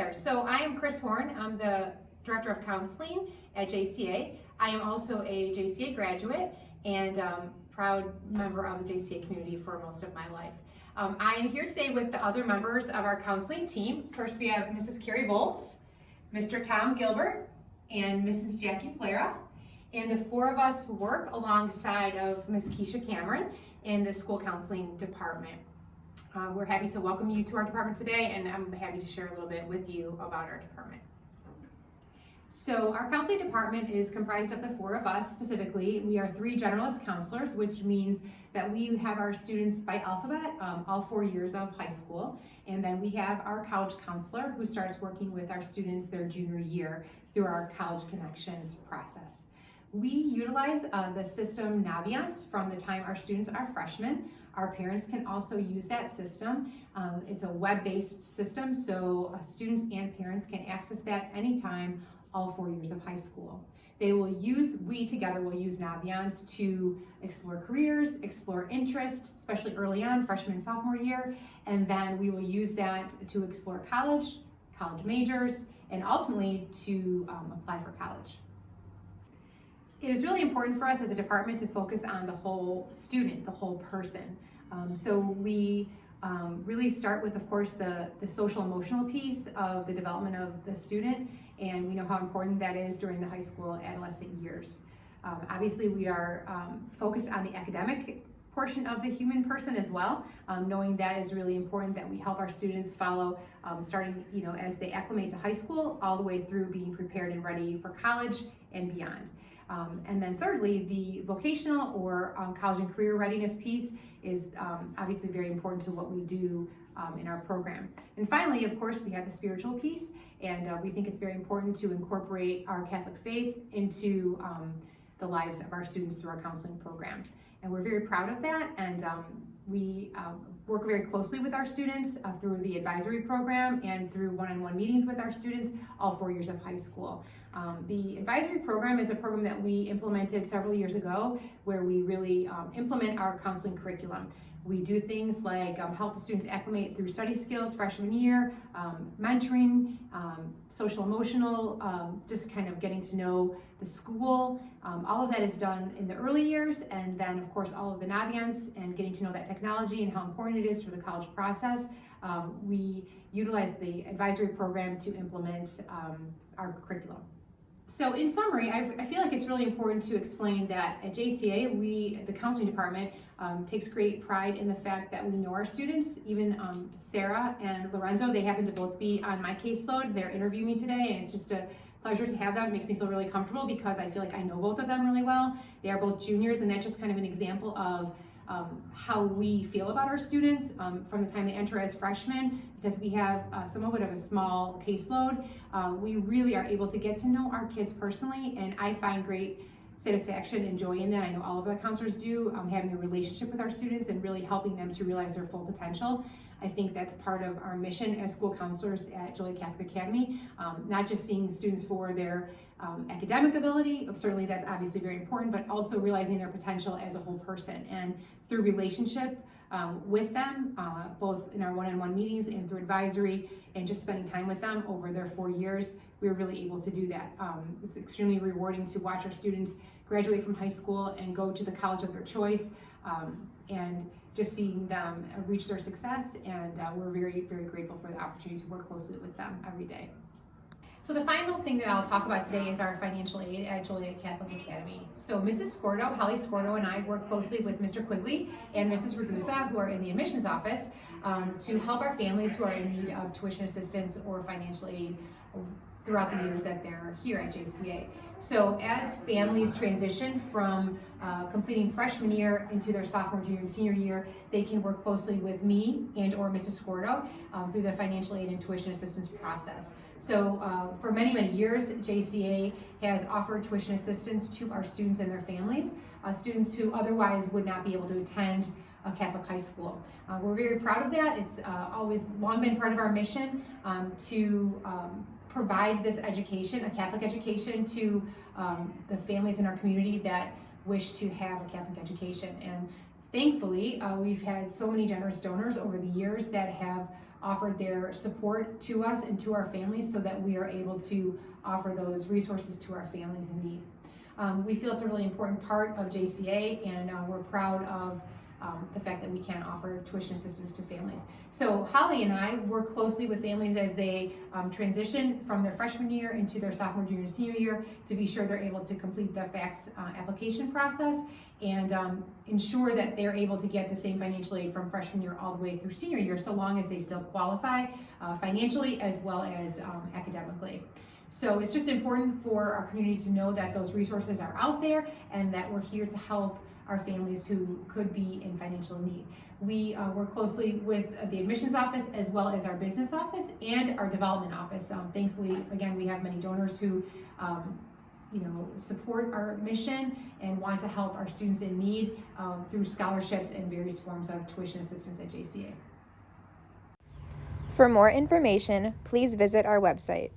there. So I am Chris Horn. I'm the Director of Counseling at JCA. I am also a JCA graduate and proud member of the JCA community for most of my life. I am here today with the other members of our counseling team. First we have Mrs. Carrie Volz, Mr. Tom Gilbert, and Mrs. Jackie Plera. And the four of us work alongside of Ms. Keisha Cameron in the school counseling department. We're happy to welcome you to our department today, and I'm happy to share a little bit with you about our department. So our counseling department is comprised of the four of us specifically. We are 3 generalist counselors, which means that we have our students by alphabet all 4 years of high school. And then we have our college counselor who starts working with our students their junior year through our College Connections process. We utilize the system Naviance from the time our students are freshmen. Our parents can also use that system. It's a web-based system, so students and parents can access that anytime, all 4 years of high school. We together will use Naviance to explore careers, explore interest, especially early on, freshman and sophomore year, and then we will use that to explore college majors, and ultimately to apply for college. It is really important for us as a department to focus on the whole student, the whole person. So we really start with, of course, the social emotional piece of the development of the student, and we know how important that is during the high school adolescent years. Obviously, we are focused on the academic portion of the human person as well, knowing that is really important that we help our students follow starting as they acclimate to high school all the way through being prepared and ready for college and beyond. And then thirdly, the vocational or college and career readiness piece is obviously very important to what we do in our program. And finally, of course, we have the spiritual piece, and we think it's very important to incorporate our Catholic faith into the lives of our students through our counseling program. And we're very proud of that, and we work very closely with our students through the advisory program and through one-on-one meetings with our students all 4 years of high school. The advisory program is a program that we implemented several years ago where we really implement our counseling curriculum. We do things like help the students acclimate through study skills freshman year, mentoring, social emotional, just kind of getting to know the school. All of that is done in the early years, and then of course all of the Naviance and getting to know that technology and how important it is for the college process. We utilize the advisory program to implement our curriculum. So in summary, I feel like it's really important to explain that at JCA, the counseling department takes great pride in the fact that we know our students. Even Sarah and Lorenzo, they happen to both be on my caseload. They're interviewing me today, and it's just a pleasure to have them. It makes me feel really comfortable because I feel like I know both of them really well. They are both juniors, and that's just kind of an example of how we feel about our students from the time they enter as freshmen. Because we have somewhat of a small caseload, we really are able to get to know our kids personally, and I find great satisfaction and joy in that. I know all of the counselors do, having a relationship with our students and really helping them to realize their full potential. I think that's part of our mission as school counselors at Joliet Catholic Academy, not just seeing students for their academic ability, certainly that's obviously very important, but also realizing their potential as a whole person. And through relationship with them, both in our one-on-one meetings and through advisory and just spending time with them over their 4 years, we were really able to do that. It's extremely rewarding to watch our students graduate from high school and go to the college of their choice, and just seeing them reach their success, and we're very, very grateful for the opportunity to work closely with them every day. So the final thing that I'll talk about today is our financial aid at Joliet Catholic Academy. So Mrs. Scordo, Holly Scordo, and I work closely with Mr. Quigley and Mrs. Ragusa, who are in the admissions office, to help our families who are in need of tuition assistance or financial aid throughout the years that they're here at JCA. So as families transition from completing freshman year into their sophomore, junior, and senior year, they can work closely with me and or Mrs. Scordo through the financial aid and tuition assistance process. So for many, many years, JCA has offered tuition assistance to our students and their families, students who otherwise would not be able to attend a Catholic high school. We're very proud of that. It's always long been part of our mission to provide this education, a Catholic education, to the families in our community that wish to have a Catholic education. And thankfully, we've had so many generous donors over the years that have offered their support to us and to our families so that we are able to offer those resources to our families in need. We feel it's a really important part of JCA, and we're proud of the fact that we can offer tuition assistance to families. So Holly and I work closely with families as they transition from their freshman year into their sophomore, junior, senior year to be sure they're able to complete the FAFSA application process and ensure that they're able to get the same financial aid from freshman year all the way through senior year, so long as they still qualify financially as well as academically. So it's just important for our community to know that those resources are out there and that we're here to help our families who could be in financial need. We work closely with the admissions office as well as our business office and our development office. Thankfully, again, we have many donors who support our mission and want to help our students in need through scholarships and various forms of tuition assistance at JCA. For more information, please visit our website.